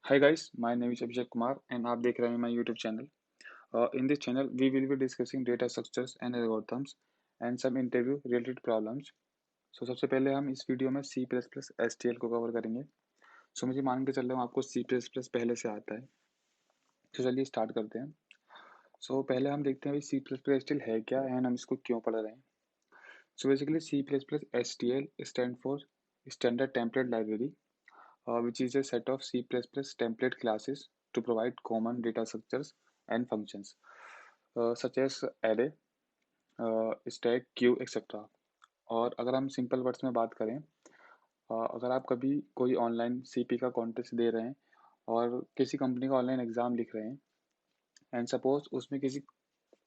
Hi guys, my name is Abhishek Kumar and आप देख रहे हैं my YouTube channel. In this channel, we will be discussing data structures and algorithms and some interview related problems. So सबसे पहले हम इस video में C++ STL को कवर करेंगे. So मुझे मान के चल रहा हूँ आपको C++ पहले से आता है. तो चलिए स्टार्ट करते हैं. So पहले हम देखते हैं C++ STL है क्या and हम इसको क्यों पढ़ रहे हैं. So basically C++ STL stand for Standard Template Library, which is a set of C++ template classes to provide common data structures and functions, such as array, stack, queue, etc. और अगर हम simple words में बात करें, अगर आप कभी कोई ऑनलाइन सीपी का कॉन्टेस्ट दे रहे हैं और किसी कंपनी का ऑनलाइन एग्ज़ाम लिख रहे हैं एंड सपोज उसमें किसी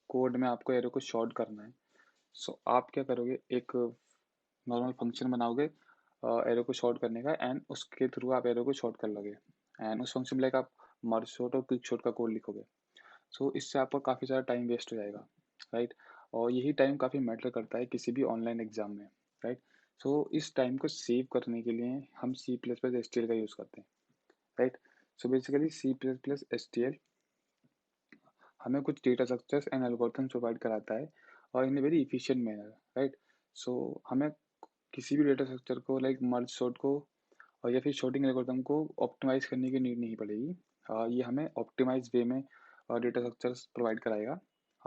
कोड में आपको एरो को शॉर्ट करना है, सो आप क्या करोगे, एक नॉर्मल फंक्शन बनाओगे एरो को शॉर्ट करने का एंड उसके थ्रू आप एरो को शॉर्ट कर लोगे एंड उस फंक्शन में लाइक आप मर्ज शॉर्ट और क्विक शॉर्ट का कोड लिखोगे. सो इससे आपका काफ़ी सारा टाइम वेस्ट हो जाएगा, राइट. और यही टाइम काफ़ी मैटर करता है किसी भी ऑनलाइन एग्जाम में, राइट. सो इस टाइम को सेव करने के लिए हम C++ STL का यूज़ करते हैं, राइट. सो बेसिकली C++STL हमें कुछ data structures and algorithms provide कराता है और in a very efficient manner, right. So हमें किसी भी डेटा स्ट्रक्चर को लाइक मर्ज सॉर्ट को और या फिर शॉर्टिंग एल्गोरिथम को ऑप्टिमाइज करने की नीड नहीं पड़ेगी. ये हमें ऑप्टिमाइज वे में डेटा स्ट्रक्चर्स प्रोवाइड कराएगा,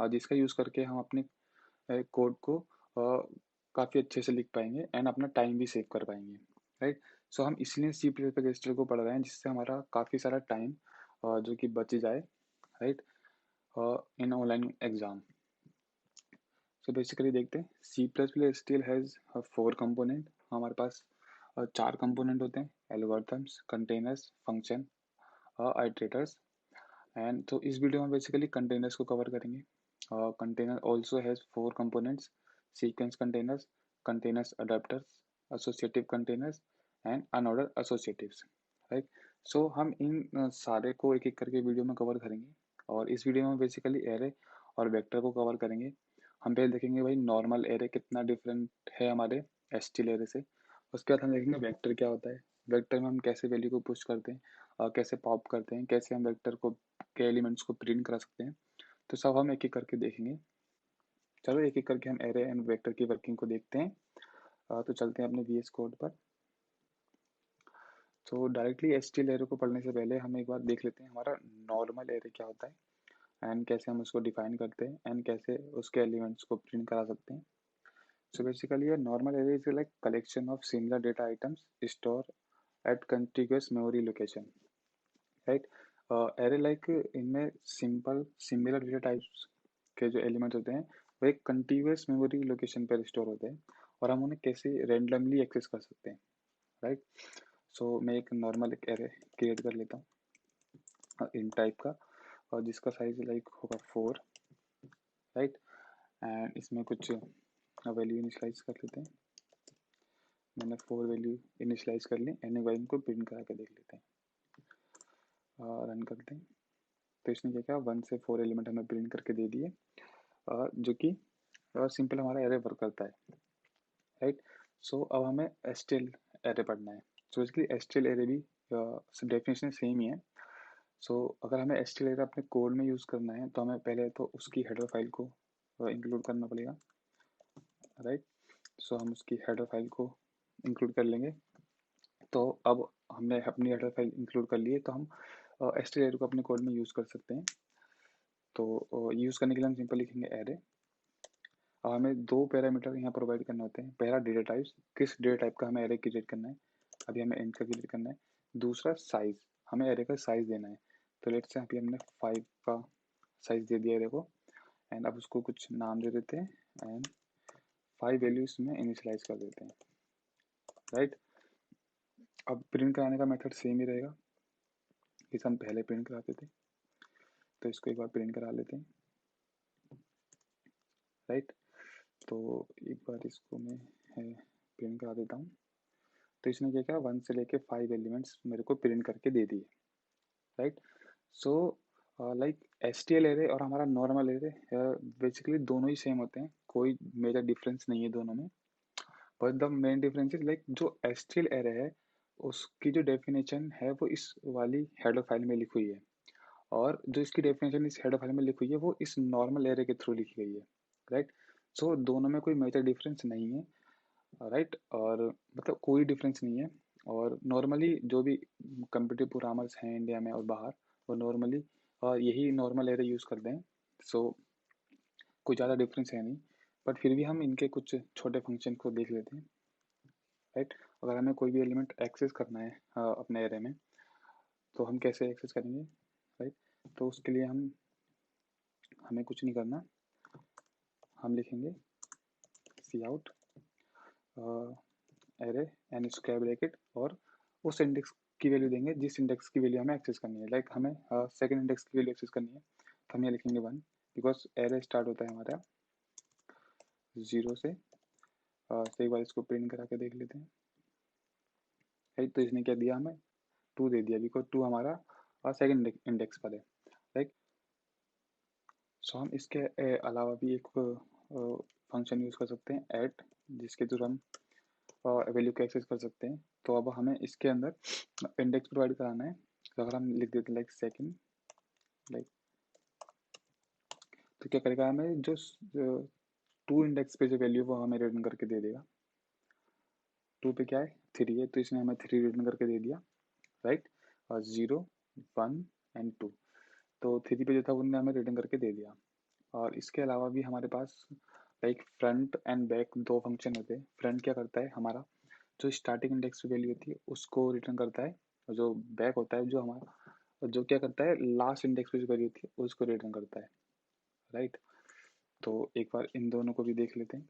जिसका यूज़ करके हम अपने कोड को काफ़ी अच्छे से लिख पाएंगे एंड अपना टाइम भी सेव कर पाएंगे, राइट. सो हम इसलिए C++ को पढ़ रहे हैं जिससे हमारा काफ़ी सारा टाइम जो कि बच जाए, राइट, इन ऑनलाइन एग्जाम. सो बेसिकली देखते हैं C++ हैज़ 4 कंपोनेंट. हमारे पास 4 कंपोनेंट होते हैं: algorithms, containers, function, iterators. And तो इस वीडियो में बेसिकली कंटेनर्स को कवर करेंगे. Container also has 4 components: sequence containers, containers adaptors, associative containers and unordered associatives, right. So हम इन सारे को एक एक करके वीडियो में कवर करेंगे. और इस वीडियो में बेसिकली एरे और वेक्टर को कवर करेंगे. हम पहले देखेंगे भाई नॉर्मल एरे कितना डिफरेंट है हमारे एसटीएल एरे से. उसके बाद हम देखेंगे वेक्टर क्या होता है, वेक्टर में हम कैसे वैल्यू को पुश करते हैं, कैसे पॉप करते हैं, कैसे हम वेक्टर को के एलिमेंट्स को प्रिंट करा सकते हैं. तो सब हम एक एक करके देखेंगे. चलो एक एक करके हम एरे एंड वेक्टर की वर्किंग को देखते हैं. तो चलते हैं अपने VS कोड पर. तो डायरेक्टली एसटीएल एरे को पढ़ने से पहले हम एक बार देख लेते हैं हमारा नॉर्मल एरे क्या होता है एंड कैसे हम उसको डिफाइन करते हैं एंड कैसे उसके एलिमेंट्स को प्रिंट करा सकते हैं. So basically, a normal array is like collection of similar data items stored at contiguous memory location, right? Array like इनमें simple similar data types के जो एलिमेंट्स होते हैं वो एक contiguous memory location पर स्टोर होते हैं और हम उन्हें कैसे randomly एक्सेस कर सकते हैं, राइट. सो मैं एक नॉर्मल एक एरे क्रिएट कर लेता हूँ इन टाइप का, और जिसका साइज लाइक होगा 4, राइट. एंड इसमें कुछ वैल्यू इनिशियलाइज कर लेते हैं. मैंने 4 वैल्यू इनिशियलाइज कर ली एंड एक बार इनको प्रिंट करा के देख लेते हैं. रन करते हैं. तो इसने क्या किया, 1 से 4 एलिमेंट हमें प्रिंट करके दे दिए, जो कि सिंपल हमारा एरे वर्क करता है, राइट. सो अब हमें एसटीएल एरे पढ़ना है. सो बेसिकली एसटीएल एरे भी डेफिनेशन सेम ही है. सो अगर हमें एसटीएल एरे अपने कोड में यूज़ करना है तो हमें पहले तो उसकी हेडर फाइल को इंक्लूड करना पड़ेगा, राइट. सो हम उसकी हेडर फाइल को इंक्लूड कर लेंगे. तो अब हमने अपनी हेडर फाइल इंक्लूड कर ली है तो हम एसटीएल एरे को अपने कोड में यूज़ कर सकते हैं. तो यूज़ करने के लिए हम सिंपल लिखेंगे एरे. अब हमें 2 पैरामीटर यहाँ प्रोवाइड करने होते हैं. पहला डेटा टाइप्स, किस डेटा टाइप का हमें एरे क्रिएट करना है, अभी हमें इंट का क्रिएट करना है. दूसरा साइज, हमें एरे का साइज देना है. तो लेट्स से अभी हमने 5 का साइज दे दिया एरे को एंड अब उसको कुछ नाम दे देते हैं एंड 5 वैल्यूज में इनिशियलाइज कर देते हैं, राइट. अब प्रिंट कराने का मेथड सेम ही रहेगा जैसे हम पहले प्रिंट कराते थे. तो इसको एक बार प्रिंट करा लेते हैं, राइट. तो एक बार इसको मैं प्रिंट करा देता हूँ. तो इसने क्या किया, 1 से लेके 5 एलिमेंट्स मेरे को प्रिंट करके दे दिए, right. So like STL array और हमारा नॉर्मल एरे बेसिकली दोनों ही सेम होते हैं, कोई मेजर डिफरेंस नहीं है दोनों में. But the main difference is like जो एसटीएल एरे है उसकी जो डेफिनेशन है वो इस वाली हेडर फाइल में लिखी हुई है, और जो इसकी डेफिनेशन इस हेडर फाइल में लिखी हुई है वो इस नॉर्मल एरे के थ्रू लिखी गई है, राइट। सो दोनों में कोई मेजर डिफरेंस नहीं है, राइट, और मतलब कोई डिफरेंस नहीं है। और नॉर्मली जो भी कंप्यूटर प्रोग्रामर्स हैं इंडिया में और बाहर, वो नॉर्मली यही नॉर्मल एरे यूज़ करते हैं। सो कोई ज़्यादा डिफरेंस है नहीं, बट फिर भी हम इनके कुछ छोटे फंक्शन को देख लेते हैं, राइट। अगर हमें कोई भी एलिमेंट एक्सेस करना है अपने एरे में, तो हम कैसे एक्सेस करेंगे, राइट। तो उसके लिए हमें कुछ नहीं करना, हम लिखेंगे cout array and square bracket, और उस इंडेक्स की वैल्यू देंगे जिस इंडेक्स की वैल्यू हमें एक्सेस करनी है। लाइक हमें सेकंड इंडेक्स की वैल्यू एक्सेस करनी है, तो हम ये लिखेंगे 1, बिकॉज एरे स्टार्ट होता है हमारा 0 से। तो एक बार इसको प्रिंट करा के देख लेते हैं, राइट। तो इसने क्या दिया, हमें 2 दे दिया, बिकॉज 2 हमारा सेकंड इंडेक्स पर है, राइट। सो हम इसके अलावा भी एक फंक्शन यूज़ कर सकते हैं ऐड, जिसके थ्रू हम वैल्यू को एक्सेस कर सकते हैं। तो अब हमें इसके अंदर इंडेक्स प्रोवाइड कराना है, तो अगर हम लिख देते हैं लाइक सेकंड, लाइक, तो क्या करेगा, हमें जो 2 इंडेक्स पे जो वैल्यू वो हमें रिटर्न करके दे देगा। 2 पे क्या है, 3 है, तो इसने हमें 3 रिटर्न करके दे दिया, राइट। और 0, 1 एंड 2, तो 3 पे जो था उनने हमें रिटर्न करके दे दिया। और इसके अलावा भी हमारे पास like front and back 2 function होते हैं। फ्रंट क्या करता है, हमारा जो स्टार्टिंग इंडेक्स पे वैल्यू होती है उसको रिटर्न करता है, और जो बैक होता है जो हमारा, जो क्या करता है, लास्ट इंडेक्स पे जो वैल्यू होती है उसको रिटर्न करता है, राइट। तो एक बार इन दोनों को भी देख लेते हैं,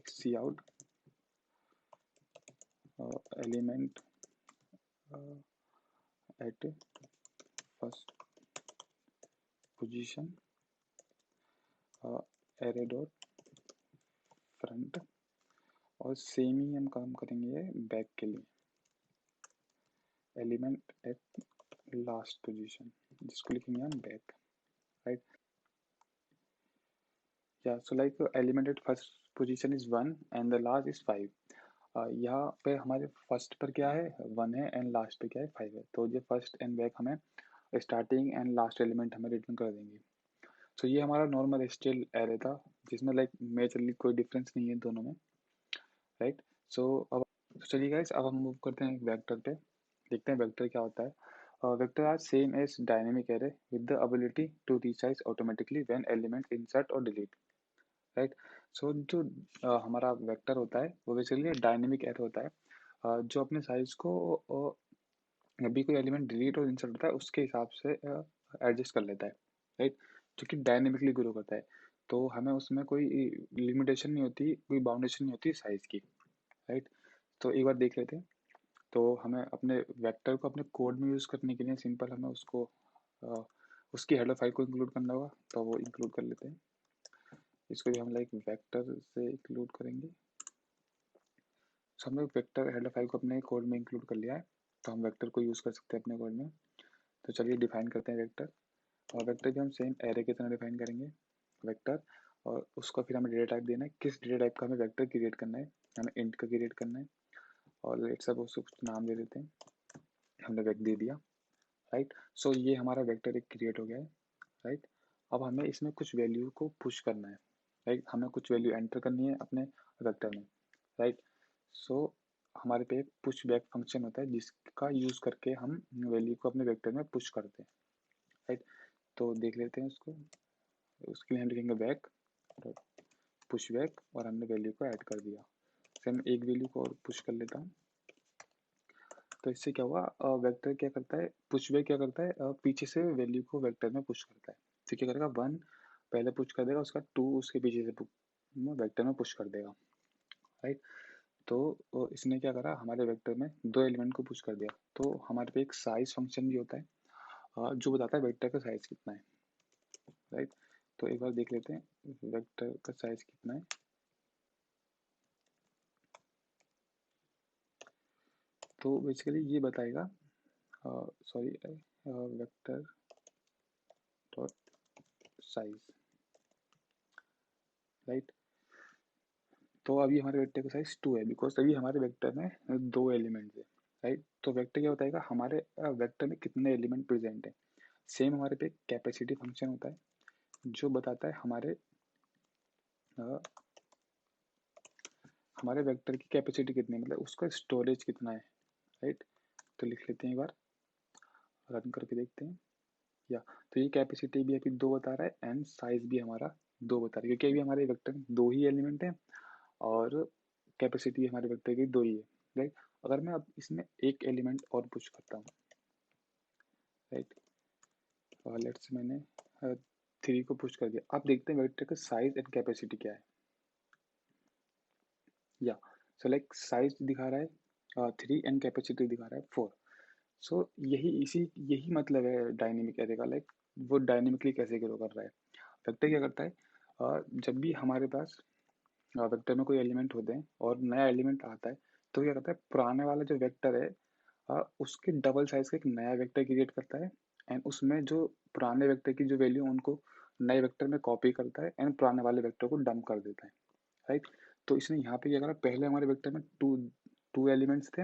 cout element at first position array dot front, और सेम ही हम काम करेंगे बैक के लिए, एलिमेंट एट लास्ट पोजीशन, जिसको लिखेंगे हम बैक, राइट। या so like element at first position is 1 and the last is 5। यहाँ पे हमारे फर्स्ट पर क्या है, 1 है, एंड लास्ट पे क्या है, 5 है। तो ये फर्स्ट एंड बैक हमें स्टार्टिंग एंड लास्ट एलिमेंट हमें रिटर्न कर देंगे। सो ये हमारा नॉर्मल स्टाइल एरे था, जिसमें लाइक मेजरली कोई डिफरेंस नहीं है दोनों में, राइट। सो अब चलिए गाइस, अब हम मूव करते हैं वेक्टर पे, देखते हैं वेक्टर क्या होता है। Vector are same as dynamic array with the ability to resize automatically when element insert और डिलीट, राइट। सो जो हमारा वेक्टर होता है वो बेसिकली डायनेमिक एरे होता है, जो अपने साइज को जब भी कोई एलिमेंट डिलीट और इंसर्ट होता है उसके हिसाब से एडजस्ट कर लेता है, राइट, जो कि डायनेमिकली ग्रो करता है। तो हमें उसमें कोई लिमिटेशन नहीं होती, कोई बाउंडेशन नहीं होती साइज की, राइट। तो एक बार देख लेते हैं। तो हमें अपने वेक्टर को अपने कोड में यूज़ करने के लिए सिंपल हमें उसको उसकी हेडर फाइल को इंक्लूड करना होगा, तो वो इंक्लूड कर लेते हैं। इसको भी हम लाइक वेक्टर से इंक्लूड करेंगे। सो हमने वेक्टर हेडर फाइल को अपने कोड में इंक्लूड कर लिया है, तो हम वेक्टर को यूज़ कर सकते हैं अपने कोड में। तो चलिए डिफाइन करते हैं वेक्टर, और वेक्टर भी हम सेम एरे की तरह डिफाइन करेंगे वेक्टर, और उसको फिर हमें डेटा टाइप देना है, किस डेटा टाइप का हमें वेक्टर क्रिएट करना है, हमें इंट का क्रिएट करना है, और लेट्स सपोज उसको कुछ नाम दे देते हैं, हमने वेक्टर दे दिया, राइट। सो ये हमारा वेक्टर एक क्रिएट हो गया है, राइट। अब हमें इसमें कुछ वैल्यू को पुश करना है, राइट, हमें कुछ वैल्यू एंटर करनी है अपने वेक्टर में, राइट। सो हमारे पे एक पुश बैक फंक्शन होता है जिसका यूज़ करके हम वैल्यू को अपने वेक्टर में पुश करते हैं, राइट। तो देख लेते हैं उसको, उसके लिए हम लिखेंगे बैक पुश बैक, और हमने वैल्यू को ऐड कर दिया। फिर मैं एक वैल्यू को और पुश कर लेता हूँ, तो इससे क्या हुआ, वेक्टर क्या करता है, पुश बैक क्या करता है, पीछे से वैल्यू को वेक्टर में पुश करता है। तो क्या करेगा, 1 पहले पुश कर देगा, उसका 2 उसके पीछे से वेक्टर में पुश कर देगा, राइट। तो इसने क्या करा, हमारे वेक्टर में 2 एलिमेंट को पुश कर दिया। तो हमारे पे एक साइज फंक्शन भी होता है, जो बताता है वेक्टर का साइज कितना है, राइट। तो एक बार देख लेते हैं वेक्टर का साइज कितना है। तो बेसिकली ये बताएगा, sorry, vector dot size, right. तो अभी हमारे वेक्टर का साइज 2 है, बिकॉज अभी हमारे वेक्टर में 2 एलिमेंट है, राइट। तो वेक्टर क्या बताएगा, हमारे वेक्टर में कितने एलिमेंट प्रेजेंट है। सेम हमारे पे कैपेसिटी फंक्शन होता है जो बताता है हमारे वेक्टर की कैपेसिटी कितनी है, मतलब उसका स्टोरेज कितना है, राइट। तो लिख लेते हैं एक बार, रन करके देखते हैं। या तो ये कैपेसिटी भी अभी 2 बता रहा है एंड साइज भी हमारा 2 बता रहा है, क्योंकि अभी हमारे वेक्टर में 2 ही एलिमेंट हैं और कैपेसिटी हमारे वेक्टर की 2 ही है, राइट। अगर मैं अब इसमें एक एलिमेंट और पुश करता हूँ, राइट, लेट्स मैंने 3 को पुश कर दिया। आप देखते हैं वेक्टर का साइज एंड कैपेसिटी क्या है। या सो लाइक साइज दिखा रहा है 3 एंड कैपेसिटी दिखा रहा है 4। सो यही मतलब है डायनेमिक एरे का, लाइक वो डायनेमिकली कैसे ग्रो कर रहा है। वेक्टर क्या करता है, जब भी हमारे पास वेक्टर में कोई एलिमेंट होते हैं और नया एलिमेंट आता है, तो क्या करता है, पुराने वाला जो वेक्टर है उसके डबल साइज का एक नया वेक्टर क्रिएट करता है एंड उसमें जो पुराने वेक्टर की जो वैल्यू उनको नए वेक्टर में कॉपी करता है एंड पुराने वाले वेक्टर को डंप कर देता है, राइट। तो इसने यहाँ पे क्या करा, पहले हमारे वेक्टर में टू एलिमेंट्स थे,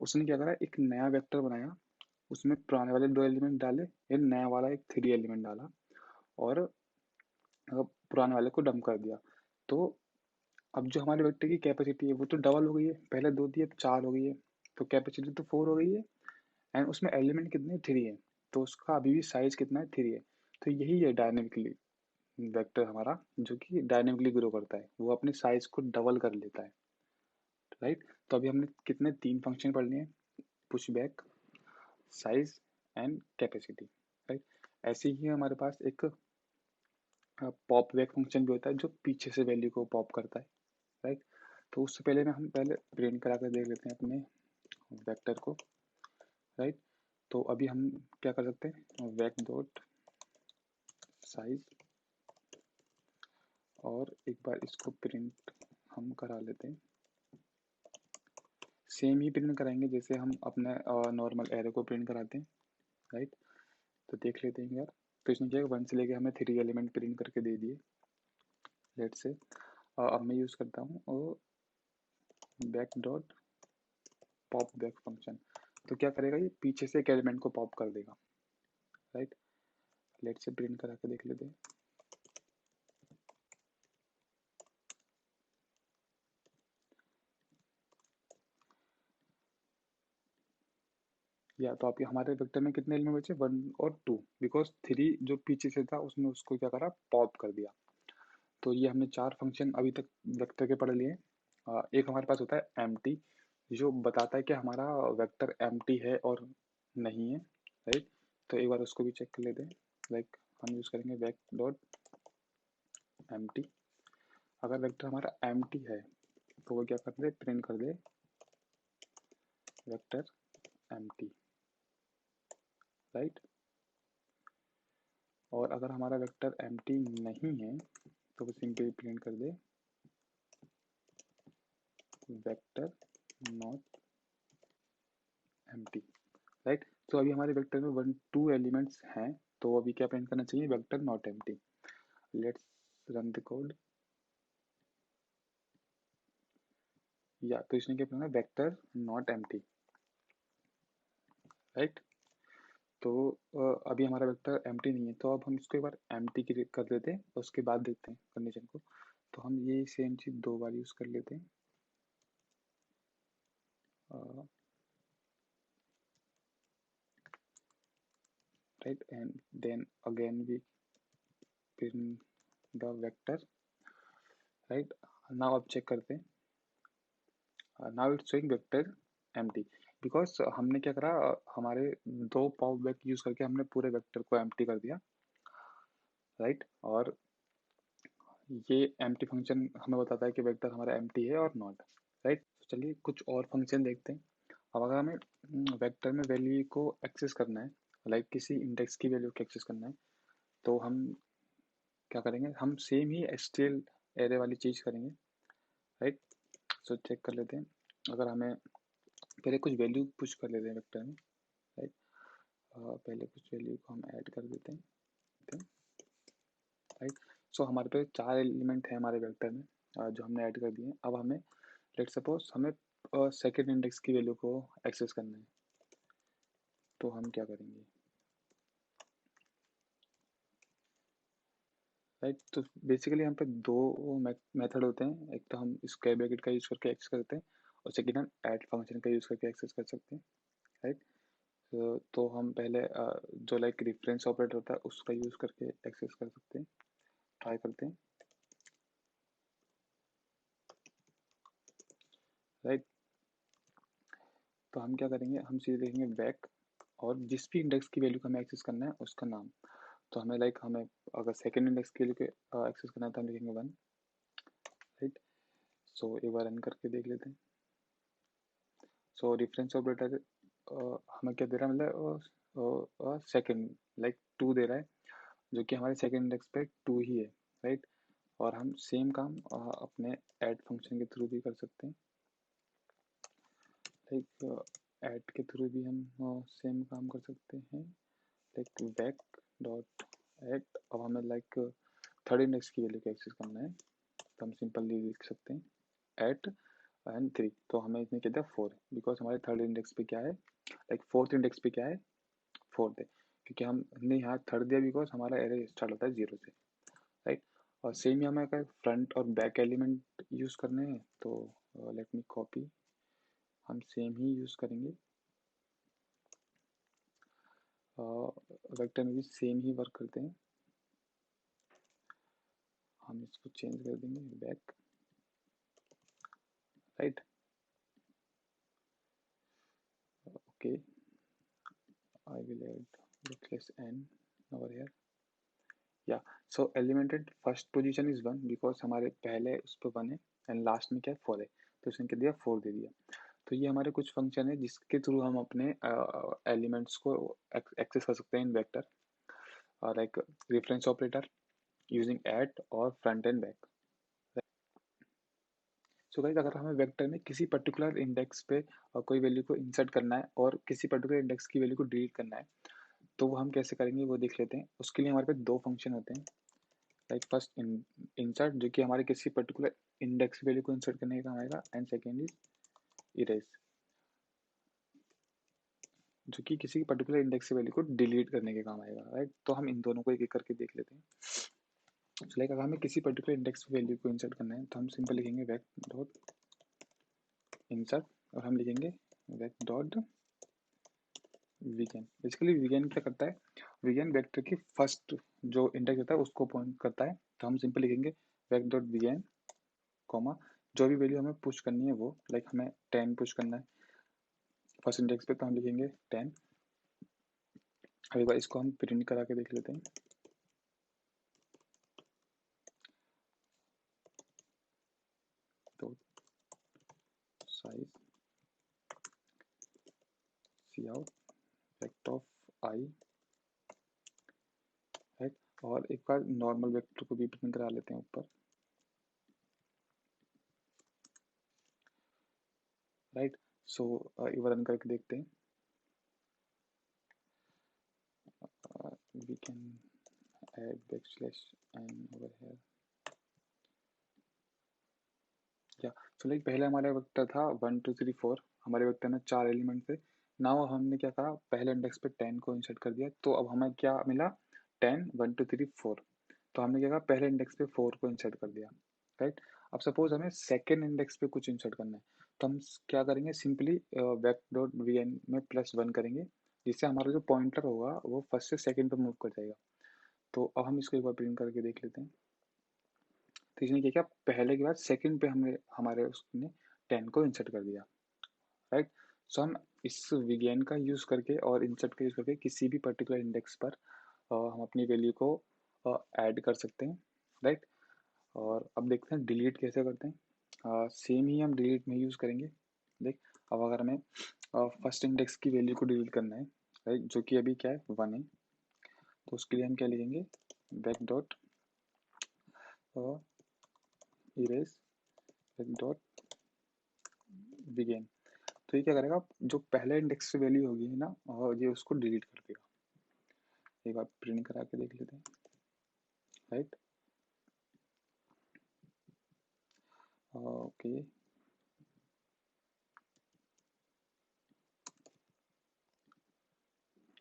उसने क्या करा, एक नया वेक्टर बनाया, उसमें पुराने वाले 2 एलिमेंट डाले, एंड नया वाला एक 3 एलिमेंट डाला और पुराने वाले को डंप कर दिया। तो अब जो हमारे वेक्टर की कैपेसिटी है वो तो डबल हो गई है, पहले 2 थी अब 4 हो गई है, तो कैपेसिटी तो 4 हो गई है एंड उसमें एलिमेंट कितने 3 है, तो उसका अभी भी साइज कितना है 3 है। तो यही है डायनेमिकली वेक्टर हमारा, जो कि डायनेमिकली ग्रो करता है, वो अपने साइज को डबल कर लेता है, राइट। तो अभी हमने कितने 3 फंक्शन पढ़ लिए, push back, size and capacity, right. ऐसे ही हमारे पास एक पॉप बैक फंक्शन भी होता है जो पीछे से वैल्यू को पॉप करता है, राइट। तो उससे पहले हम पहले प्रिंट करा कर देख लेते हैं अपने वेक्टर को, राइट। तो अभी हम क्या कर सकते हैं, वेक डॉट साइज, और एक बार इसको प्रिंट हम करा लेते हैं, सेम ही प्रिंट कराएंगे जैसे हम अपने नॉर्मल एरे को प्रिंट कराते हैं, राइट। तो देख लेते हैं यार, तो इसने क्या 1 से लेके हमें 3 एलिमेंट प्रिंट करके दे दिए। लेट से अब मैं यूज़ करता हूँ और back dot pop back function. तो क्या करेगा, ये पीछे से एक एलिमेंट को पॉप कर देगा, राइट। लेट से प्रिंट करा के देख लेते हैं। या तो आपके हमारे वेक्टर में कितने एलिमेंट बचे, 1 और 2, बिकॉज 3 जो पीछे से था उसने उसको क्या करा, पॉप कर दिया। तो ये हमने 4 फंक्शन अभी तक वेक्टर के पढ़ लिए। एक हमारे पास होता है एम्प्टी, जो बताता है कि हमारा वेक्टर एम्प्टी है और नहीं है, राइट। तो एक बार उसको भी चेक कर लेते हैं, लाइक हम यूज़ करेंगे वेक डॉट एम्प्टी। अगर वेक्टर हमारा एम्प्टी है तो वो क्या कर दे, प्रिंट कर दे वेक्टर एम्प्टी, राइट। और अगर हमारा वेक्टर एम्प्टी नहीं है तो वो सिंपली प्रिंट कर दे वेक्टर नॉट एम्प्टी, राइट। तो अभी हमारे वेक्टर में 2 एलिमेंट्स हैं, तो अभी क्या प्रिंट करना चाहिए, vector not empty. Let's run the code. या तो इसने क्या करना है, वेक्टर नॉट एम्प्टी, राइट। तो अभी हमारा वेक्टर एम्प्टी नहीं है, तो अब हम इसको एक बार एम्प्टी कर देते हैं, उसके बाद देखते हैं कंडीशन को। तो हम ये सेम चीज़ 2 बार यूज़ कर लेते हैं, right, and then again we print the vector, right. Now अब चेक करते हैं, now it's showing vector empty, because हमने क्या करा, हमारे 2 पॉप वेक यूज़ करके हमने पूरे वेक्टर को एम्प्टी कर दिया, राइट। और ये एम्प्टी फंक्शन हमें बताता है कि वेक्टर हमारा एम्प्टी है और नॉट, राइट। चलिए कुछ और फंक्शन देखते हैं। अब अगर हमें वेक्टर में वैल्यू को एक्सेस करना है, लाइक किसी इंडेक्स की वैल्यू को एक्सेस करना है, तो हम क्या करेंगे, हम सेम ही एसटीएल एरे वाली चीज़ करेंगे, राइट। सो चेक कर लेते हैं, अगर हमें पहले कुछ वैल्यू पुश कर लेते हैं वेक्टर में, राइट। पहले कुछ वैल्यू को हम ऐड कर देते हैं, राइट। सो हमारे पे 4 एलिमेंट है हमारे वेक्टर में, जो हमने ऐड कर दिए। अब हमें लेट सपोज हमें सेकेंड इंडेक्स की वैल्यू को एक्सेस करना है, तो हम क्या करेंगे, राइट। तो बेसिकली यहाँ पे दो मेथड होते हैं, एक तो हम स्क्वायर ब्रैकेट का यूज़ करके एक्सेस करते हैं और सेकेंड हम ऐड फंक्शन का यूज़ करके एक्सेस कर सकते हैं, राइट। तो हम पहले जो लाइक रेफरेंस ऑपरेटर होता है उसका यूज़ करके एक्सेस कर सकते हैं, ट्राई करते हैं, राइट। तो हम क्या करेंगे, हम सीधे देखेंगे बैक और जिस भी इंडेक्स की वैल्यू को हमें एक्सेस करना है उसका नाम। तो हमें लाइक हमें अगर सेकेंड इंडेक्स के लिए एक्सेस करना है तो हम लिखेंगे 1, राइट। सो एक बार रन करके देख लेते हैं। सो रेफरेंस ऑपरेटर हमें क्या दे रहा है, मतलब सेकेंड लाइक 2 दे रहा है, जो कि हमारे सेकेंड इंडेक्स पे 2 ही है, राइट। और हम सेम काम अपने ऐड फंक्शन के थ्रू भी कर सकते हैं, लाइक ऐड के थ्रू भी हम सेम काम कर सकते हैं, लाइक बैक डॉट ऐड। अब हमें लाइक थर्ड इंडेक्स की वैल्यू को एक्सेस करना है, तो हम सिंपली लिख सकते हैं एट एंड 3। तो हमें इसमें क्या दिया 4, बिकॉज हमारे थर्ड इंडेक्स पे क्या है, लाइक फोर्थ इंडेक्स पे क्या है, 4 है, क्योंकि हमने यहाँ थर्ड दिया बिकॉज हमारा एरे स्टार्ट होता है 0 से, राइट। और सेम ही हमें अगर फ्रंट और बैक एलिमेंट यूज़ करने हैं तो लेट मी कॉपी, हम सेम ही यूज़ करेंगे, वेक्टर में भी सेम ही वर्क करते हैं। हम इसको चेंज कर देंगे back, right, okay. I will add backslash n over here. या सो एलिमेंटेड फर्स्ट पोजीशन इज 1 बिकॉज हमारे पहले उस पर 1 है एंड लास्ट में क्या है 4 है, तो उसने क्या दिया 4 दे दिया। तो ये हमारे कुछ फंक्शन है जिसके थ्रू हम अपने एलिमेंट्स को एक्सेस कर सकते हैं in vector, like reference operator using at और front and back. So guys अगर हमें वेक्टर में किसी पर्टिकुलर इंडेक्स पे कोई वैल्यू को इंसर्ट करना है और किसी पर्टिकुलर इंडेक्स की वैल्यू को डिलीट करना है, तो वो हम कैसे करेंगे वो देख लेते हैं। उसके लिए हमारे पास दो फंक्शन होते हैं, लाइक फर्स्ट इंसर्ट जो कि हमारे किसी पर्टिकुलर इंडेक्स वैल्यू को इंसर्ट करने का काम आएगा, एंड सेकेंड इज इरेज जो कि किसी पर्टिकुलर इंडेक्स वैल्यू को डिलीट करने के काम आएगा, राइट। तो हम इन दोनों को एक एक करके देख लेते हैं। तो लाइक अगर हमें किसी पर्टिकुलर इंडेक्स वैल्यू को इंसर्ट करना है तो हम सिंपल लिखेंगे वेक डॉट इंसर्ट और हम लिखेंगे वेक डॉट वीगेन। बेसिकली वीगेन क्या करता है, वीगेन वेक्टर की फर्स्ट जो इंडेक्स होता है उसको पॉइंट करता है, तो हम सिंपल लिखेंगे वेक डॉट वीगेन कॉमा जो भी वैल्यू हमें पुश करनी है वो, लाइक हमें 10 पुश करना है फर्स्ट इंडेक्स पे, तो हम लिखेंगे 10। अब एक बार इसको हम प्रिंट करा के देख लेते हैं। तो size C out vector of I, right. और एक बार नॉर्मल वेक्टर को भी प्रिंट करा लेते हैं ऊपर, राइट। सो एक बार रन करके देखते हैं, we can add backslash N over here. या सो लाइक पहले हमारा वेक्टर था 1 2 3 4, हमारे वेक्टर में 4 एलिमेंट थे। नाउ हमने क्या करा, पहले इंडेक्स पे 10 को इंसर्ट कर दिया, तो अब हमें क्या मिला 10 1 2 3 4। तो हमने क्या करा, पहले इंडेक्स पे 4 को इंसर्ट कर दिया, राइट। अब सपोज हमें सेकेंड इंडेक्स पे कुछ इंसर्ट करना है, तो हम क्या करेंगे, सिंपली वेक डॉट वी एन में +1 करेंगे, जिससे हमारा जो पॉइंटर होगा वो फर्स्ट से सेकेंड पे मूव कर जाएगा। तो अब हम इसको एक बार प्रिंट करके देख लेते हैं। तो इसने क्या किया, पहले के बाद सेकंड पे हमें हमारे उसने 10 को इंसर्ट कर दिया, राइट। सो हम इस विज्ञान का यूज़ करके और इंसर्ट का यूज़ करके किसी भी पर्टिकुलर इंडेक्स पर हम अपनी वैल्यू को ऐड कर सकते हैं, राइट। और अब देखते हैं डिलीट कैसे करते हैं। सेम ही हम डिलीट में यूज़ करेंगे। देख, अब अगर हमें फर्स्ट इंडेक्स की वैल्यू को डिलीट करना है, राइट, जो कि अभी क्या है 1 है, तो उसके लिए हम क्या लिखेंगे, back dot erase back dot begin. तो ये क्या करेगा, जो पहले इंडेक्स की वैल्यू होगी ना, और ये उसको डिलीट कर देगा। एक बार प्रिंट करा के देख लेते हैं, राइट। ओके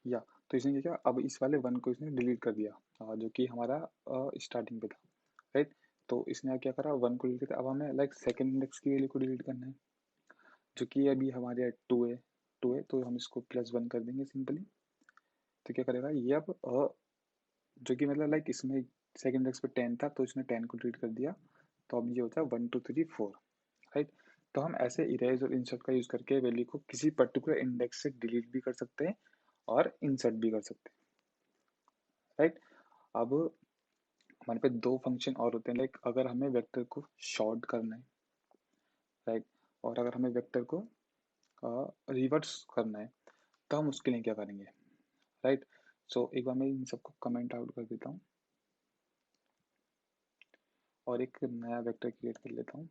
या तो इसने क्या किया, अब इस वाले वन को इसने डिलीट कर दिया, जो कि हमारा स्टार्टिंग पे था, राइट। तो इसने क्या करा, वन को डिलीट किया। अब हमें लाइक सेकंड इंडेक्स की वैल्यू को डिलीट करना है, जो कि अभी हमारे यहाँ टू है, तो हम इसको +1 कर देंगे सिंपली। तो क्या करेगा ये अब जो कि मतलब लाइक इसमें सेकंड इंडेक्स पे 10 था, तो इसने 10 को डिलीट कर दिया। तो अब ये होता है 1 2 3 4, राइट। तो हम ऐसे इरेज और इंसर्ट का यूज करके वैल्यू को किसी पर्टिकुलर इंडेक्स से डिलीट भी कर सकते हैं और इंसर्ट भी कर सकते हैं, राइट। अब हमारे पे दो फंक्शन और होते हैं, लाइक अगर हमें वेक्टर को शॉर्ट करना है, राइट, और अगर हमें वेक्टर को रिवर्स करना है, तो हम उसके लिए क्या करेंगे, राइट। सो एक बार मैं इन सबको कमेंट आउट कर देता हूँ और एक नया वेक्टर क्रिएट कर लेता हूँ।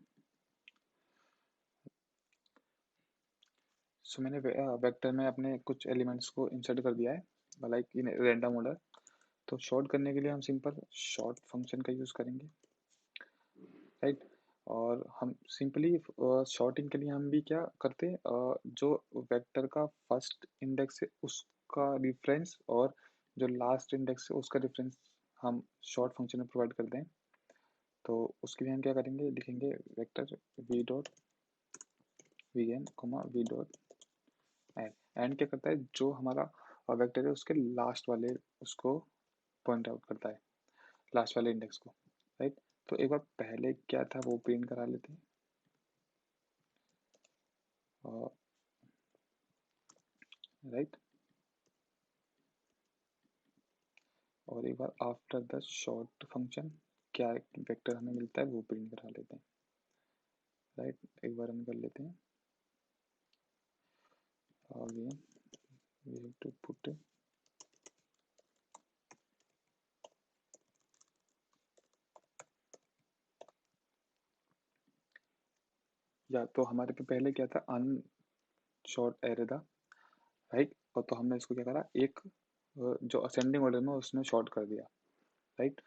सो मैंने वेक्टर में अपने कुछ एलिमेंट्स को इंसर्ट कर दिया है लाइक इन रैंडम ऑर्डर। तो शॉर्ट करने के लिए हम सिंपल शॉर्ट फंक्शन का यूज़ करेंगे, राइट। और हम सिंपली शॉर्टिंग के लिए हम भी क्या करते हैं, जो वेक्टर का फर्स्ट इंडेक्स है उसका डिफरेंस और जो लास्ट इंडेक्स है उसका डिफरेंस हम शॉर्ट फंक्शन में प्रोवाइड करते हैं। तो उसके लिए हम क्या करेंगे, लिखेंगे vector V dot V N comma V dot end. End क्या करता है, जो हमारा वेक्टर है उसके लास्ट वाले उसको पॉइंट आउट करता है, लास्ट वाले इंडेक्स को, राइट। तो एक बार पहले क्या था वो प्रिंट करा लेते हैं, राइट। और एक बार आफ्टर द शॉर्ट फंक्शन क्या वेक्टर हमें मिलता है वो प्रिंट करा लेते हैं, राइट। एक बार हम कर लेते हैं again we have to put या तो हमारे पे पहले क्या था, अन शॉर्ट एरे था, राइट। और तो हमने इसको क्या करा, एक जो असेंडिंग ऑर्डर में उसने शॉर्ट कर दिया, राइट।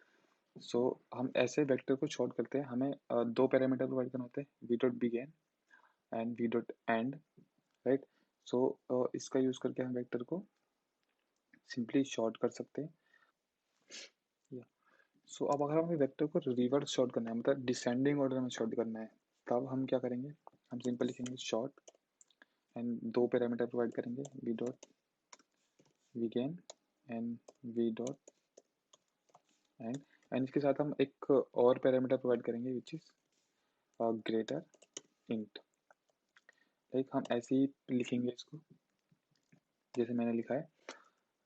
सो हम ऐसे वेक्टर को शॉर्ट करते हैं, हमें दो पैरामीटर प्रोवाइड करने होते हैं, V dot begin and V dot end, right. So इसका यूज करके हम वेक्टर को सिंपली शॉर्ट कर सकते हैं। सो अब अगर हमें वेक्टर को रिवर्स शॉर्ट करना है, मतलब डिसेंडिंग ऑर्डर में शॉर्ट करना है, तब हम क्या करेंगे, हम सिंपल लिखेंगे शॉर्ट एंड दो पैरामीटर प्रोवाइड करेंगे, we dot begin and V dot end. And इसके साथ हम एक और पैरामीटर प्रोवाइड करेंगे which is greater int. Like हम ऐसे ही लिखेंगे इसको जैसे मैंने लिखा है,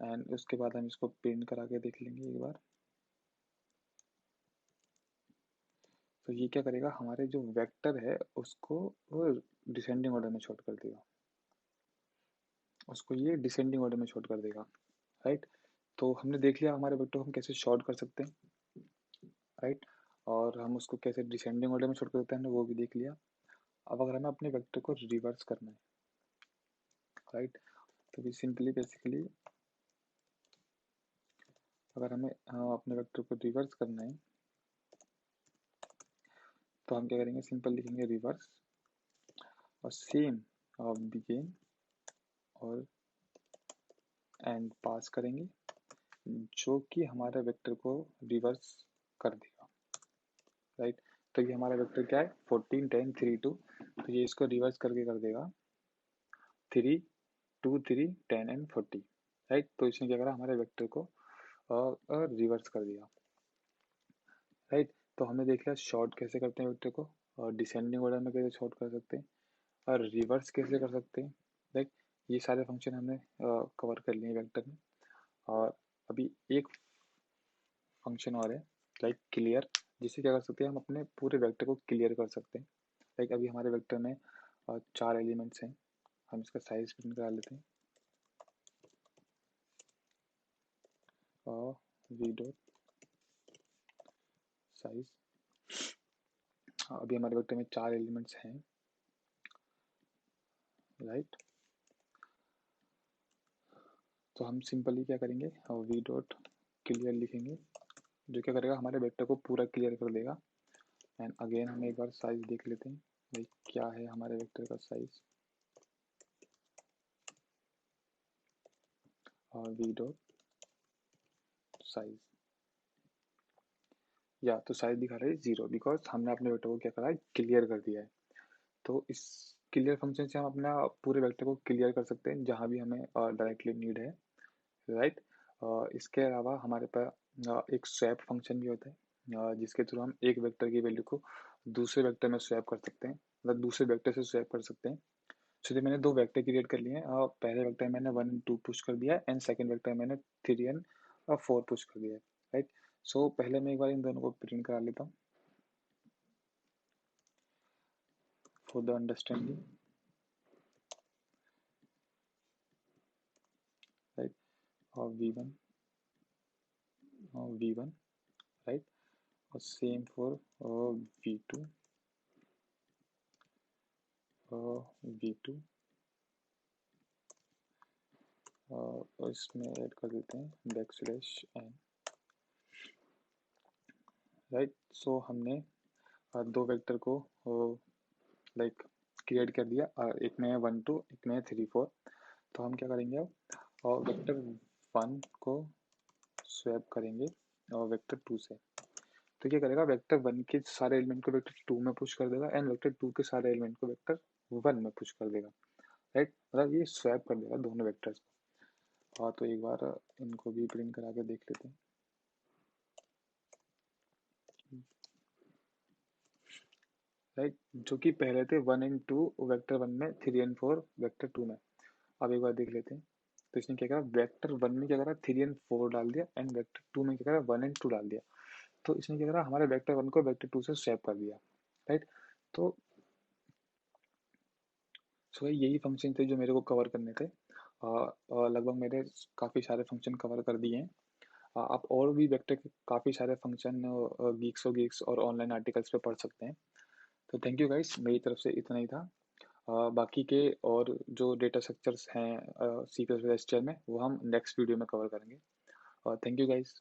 एंड उसके बाद हम इसको प्रिंट करा के देख लेंगे एक बार। तो ये क्या करेगा, हमारे जो वेक्टर है उसको वो डिसेंडिंग ऑर्डर में शॉर्ट कर देगा, उसको ये डिसेंडिंग ऑर्डर में शॉर्ट कर देगा, राइट। तो हमने देख लिया हमारे वेक्टर को हम कैसे शॉर्ट कर सकते हैं, राइट। और हम उसको कैसे डिसेंडिंग ऑर्डर में शॉर्ट कर सकते हैं हमने वो भी देख लिया। अब अगर हमें अपने वेक्टर को रिवर्स करना है, राइट, तो भी सिंपली बेसिकली अगर हमें अपने वेक्टर को रिवर्स करना है तो हम क्या करेंगे, सिंपल लिखेंगे रिवर्स और सेम बिगिन और एंड पास करेंगे, जो कि हमारे वेक्टर को रिवर्स कर देगा, राइट। तो ये हमारा वेक्टर क्या है, 14 10 3 2, तो ये इसको रिवर्स करके कर देगा 3 2 3 10 एंड 40, राइट। तो इसने क्या करा, हमारे वेक्टर को रिवर्स कर दिया, राइट। तो हमने देख लिया शॉर्ट कैसे करते हैं वेक्टर को, और डिसेंडिंग ऑर्डर में कैसे शॉर्ट कर सकते हैं और रिवर्स कैसे कर सकते हैं, राइट। ये सारे फंक्शन हमने कवर कर लिए वेक्टर में। और अभी एक फंक्शन और है लाइक क्लियर, जिससे क्या कर सकते हैं, हम अपने पूरे वेक्टर को क्लियर कर सकते हैं। लाइक अभी हमारे वेक्टर में 4 एलिमेंट्स हैं, हम इसका साइज प्रिंट करा लेते हैं, वी डॉट साइज। अभी हमारे वेक्टर में 4 एलिमेंट्स हैं, राइट। तो हम सिंपली क्या करेंगे, वी डॉट क्लियर लिखेंगे, जो क्या करेगा हमारे वेक्टर को पूरा क्लियर कर देगा, एंड अगेन हम एक बार साइज देख लेते हैं भाई क्या है हमारे वेक्टर का साइज, और वी डॉट साइज, या तो साइज दिखा रहा है 0 बिकॉज हमने अपने वेक्टर को क्या करा है, क्लियर कर दिया है। तो इस क्लियर फंक्शन से हम अपना पूरे वेक्टर को क्लियर कर सकते हैं जहाँ भी हमें डायरेक्टली नीड है, राइट। इसके अलावा हमारे पास एक स्वैप फंक्शन भी होता है, जिसके थ्रू हम एक वेक्टर की वैल्यू को दूसरे वेक्टर में स्वैप कर सकते हैं, मतलब दूसरे वेक्टर से स्वैप कर सकते हैं। तो मैंने दो वेक्टर क्रिएट कर लिए हैं, पहले वेक्टर मैंने 1 एंड 2 पुश कर दिया एंड सेकंड वेक्टर मैंने 3 एंड 4 पुश कर दिया है, राइट। सो पहले मैं एक बार इन दोनों को प्रिंट करा लेता हूँ फॉर द अंडरस्टैंडिंग, राइट। और v1 राइट, और सेम फॉर v2 v2, और इसमें ऐड कर देते हैं बैकस्लैश n, राइट। सो हमने दो वेक्टर को लाइक क्रिएट कर दिया, एक में है 1 2, एक में है 3 4। तो हम क्या करेंगे अब, और वेक्टर 1 को स्वैप करेंगे और वेक्टर 2 से। तो क्या करेगा, वेक्टर 1 के सारे एलिमेंट को वेक्टर 2 में पुश कर देगा एंड वेक्टर 2 के सारे एलिमेंट को वेक्टर 1 में पुश कर देगा, राइट। मतलब ये स्वैप कर देगा दोनों वेक्टर्स को। हाँ, तो एक बार इनको भी प्रिंट करा के देख लेते हैं, राइट। जो कि पहले थे 1 एंड 2 वेक्टर 1 में, 3 एंड 4 वेक्टर 2 में। अब एक बार देख लेते हैं। तो इसने क्या करा, वेक्टर 1 में क्या करा 3 एंड 4 डाल दिया एंड वेक्टर 2 में क्या करा 1 एंड 2 डाल दिया। तो इसने क्या करा, हमारे वेक्टर 1 को वेक्टर 2 से स्वैप कर दिया, राइट। तो यही फंक्शन थे जो मेरे को कवर करने थे, और लगभग मेरे काफ़ी सारे फंक्शन कवर कर दिए हैं। आप और भी वेक्टर के काफ़ी सारे फंक्शन गीक्स और ऑनलाइन आर्टिकल्स पे पढ़ सकते हैं। तो थैंक यू गाइस, मेरी तरफ से इतना ही था। बाकी के और जो डेटा स्ट्रक्चर्स हैं सी प्लस प्लस में, वो हम नेक्स्ट वीडियो में कवर करेंगे। Thank you guys.